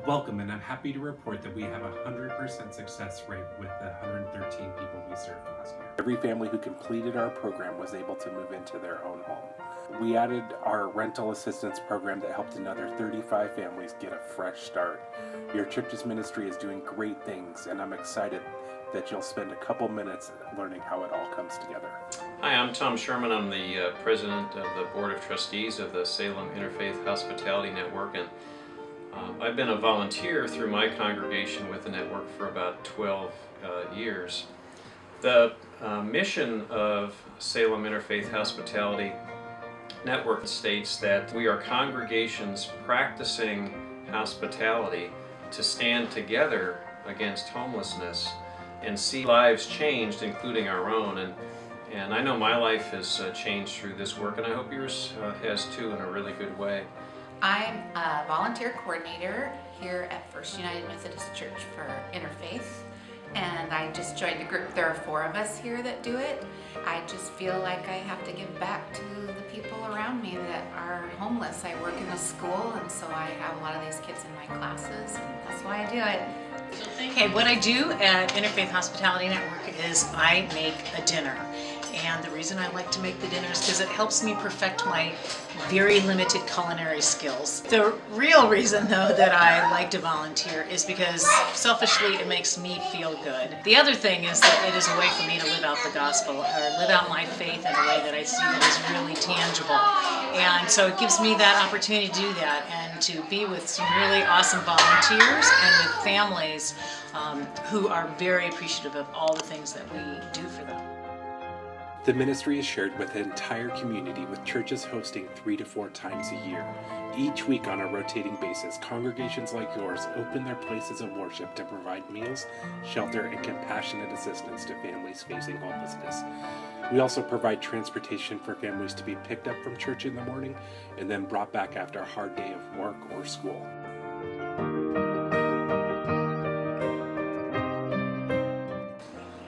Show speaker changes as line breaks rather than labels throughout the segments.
Welcome, and I'm happy to report that we have a 100% success rate with the 113 people we served last year. Every family who completed our program was able to move into their own home. We added our rental assistance program that helped another 35 families get a fresh start. Your church's ministry is doing great things, and I'm excited that you'll spend a couple minutes learning how it all comes together.
Hi, I'm Tom Sherman. I'm the president of the Board of Trustees of the Salem Interfaith Hospitality Network, and I've been a volunteer through my congregation with the network for about 12 years. The mission of Salem Interfaith Hospitality Network states that we are congregations practicing hospitality to stand together against homelessness and see lives changed, including our own. And I know my life has changed through this work, and I hope yours has too, in a really good way.
I'm a volunteer coordinator here at First United Methodist Church for Interfaith, and I just joined a group. There are 4 of us here that do it. I just feel like I have to give back to the people around me that are homeless. I work in a school, and so I have a lot of these kids in my classes, and that's why I do it.
Okay, what I do at Interfaith Hospitality Network is I make a dinner. And the reason I like to make the dinner is because it helps me perfect my very limited culinary skills. The real reason, though, that I like to volunteer is because selfishly it makes me feel good. The other thing is that it is a way for me to live out the gospel, or live out my faith in a way that I see that is really tangible. And so it gives me that opportunity to do that and to be with some really awesome volunteers and with families who are very appreciative of all the things that we do for them.
The ministry is shared with the entire community, with churches hosting 3 to 4 times a year. Each week on a rotating basis, congregations like yours open their places of worship to provide meals, shelter, and compassionate assistance to families facing homelessness. We also provide transportation for families to be picked up from church in the morning and then brought back after a hard day of work or school.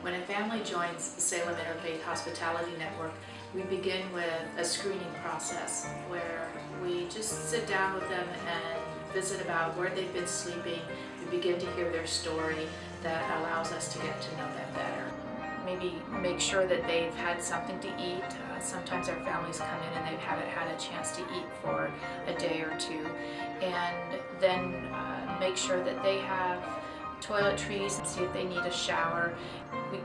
When a family joins the Salem Interfaith Hospitality Network, we begin with a screening process where we just sit down with them and visit about where they've been sleeping. We begin to hear their story that allows us to get to know them better. Maybe make sure that they've had something to eat. Sometimes our families come in and they haven't had a chance to eat for a day or two. And then make sure that they have toiletries and see if they need a shower. We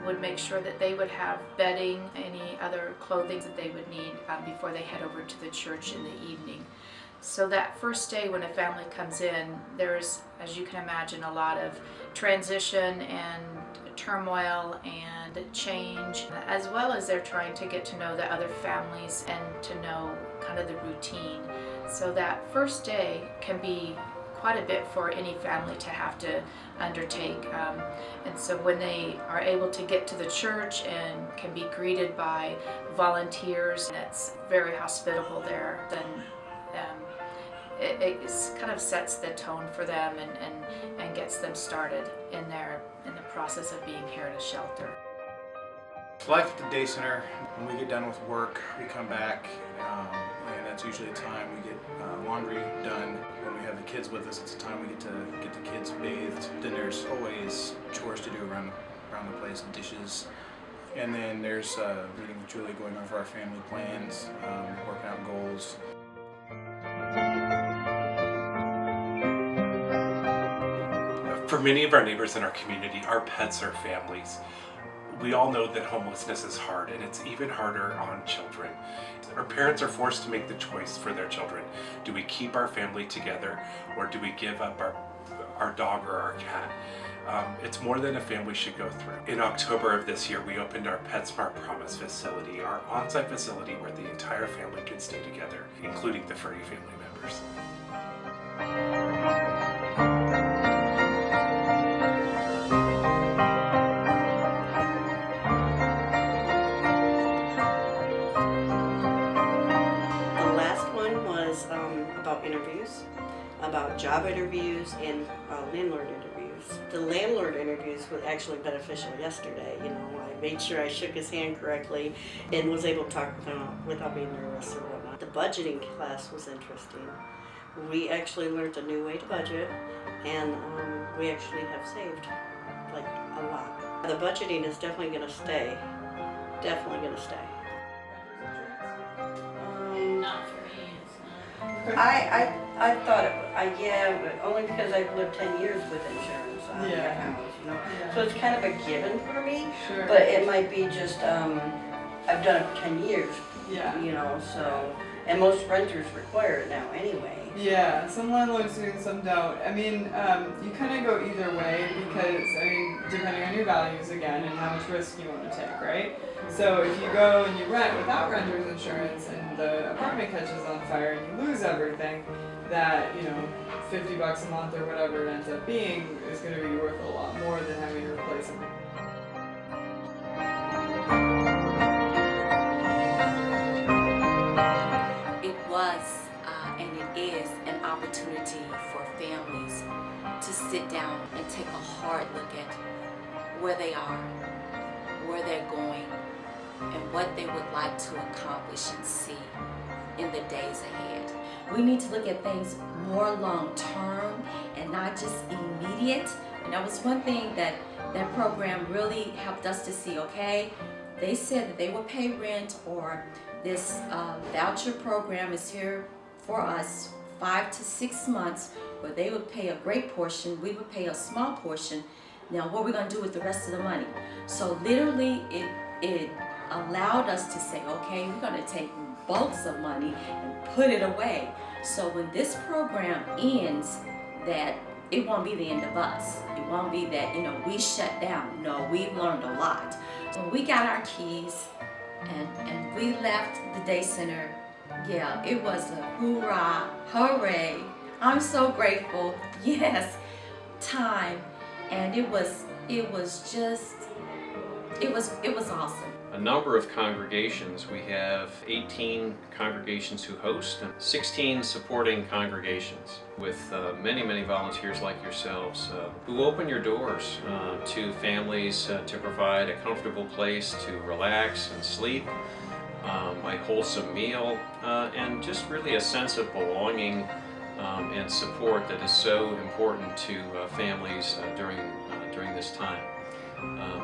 would make sure that they would have bedding, any other clothing that they would need before they head over to the church in the evening. So that first day when a family comes in, there's, as you can imagine, a lot of transition and turmoil and change, as well as they're trying to get to know the other families and to know kind of the routine. So that first day can be quite a bit for any family to have to undertake. And so when they are able to get to the church and can be greeted by volunteers, and it's very hospitable there, then it kind of sets the tone for them and gets them started in the process of being here at a shelter.
Life at the day center, when we get done with work, we come back, and that's usually a time we get laundry done. When we have the kids with us, it's a time we get to get the kids bathed. Then there's always chores to do around the place, dishes. And then there's meeting with Julie, going over our family plans, working out goals.
For many of our neighbors in our community, our pets are families. We all know that homelessness is hard, and it's even harder on children. Our parents are forced to make the choice for their children. Do we keep our family together, or do we give up our dog or our cat? It's more than a family should go through. In October of this year, we opened our PetSmart Promise facility, our on-site facility where the entire family can stay together, including the furry family members.
About interviews, about job interviews and landlord interviews. The landlord interviews were actually beneficial yesterday. You know, I made sure I shook his hand correctly and was able to talk with him without being nervous or whatnot. The budgeting class was interesting. We actually learned a new way to budget, and we actually have saved like a lot. The budgeting is definitely going to stay. Definitely going to stay.
Not for me, it's not.
I thought it, yeah, but only because I've lived 10 years with insurance on my house, you know.
Yeah.
So it's kind of a given for me,
Sure.
but it might be just, I've done it for 10 years,
Yeah.
you know, so, and most renters require it now anyway.
Yeah, some landlords do and some don't. I mean, you kind of go either way because, I mean, depending on your values again and how much risk you want to take, right? So if you go and you rent without renter's insurance and the apartment catches on fire and you lose everything, that, you know, $50 a month or whatever it ends up being is going to be worth a lot more than having to replace it.
It was and it is an opportunity for families to sit down and take a hard look at where they are, where they're going, and what they would like to accomplish and see in the days ahead. We need to look at things more long term and not just immediate. And that was one thing that that program really helped us to see, okay? They said that they will pay rent, or this voucher program is here for us 5 to 6 months, where they would pay a great portion, we would pay a small portion. Now what we're gonna do with the rest of the money? So literally it allowed us to say, okay, we're gonna take bulks of money and put it away. So when this program ends, that it won't be the end of us. It won't be that, you know, we shut down. No, we've learned a lot. So when we got our keys and we left the day center, yeah, it was a hoorah, hooray. I'm so grateful. Yes, time. And it was awesome.
A number of congregations. We have 18 congregations who host and 16 supporting congregations with many, many volunteers like yourselves who open your doors to families to provide a comfortable place to relax and sleep, a wholesome meal, and just really a sense of belonging and support that is so important to families during this time.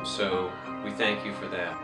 So we thank you for that.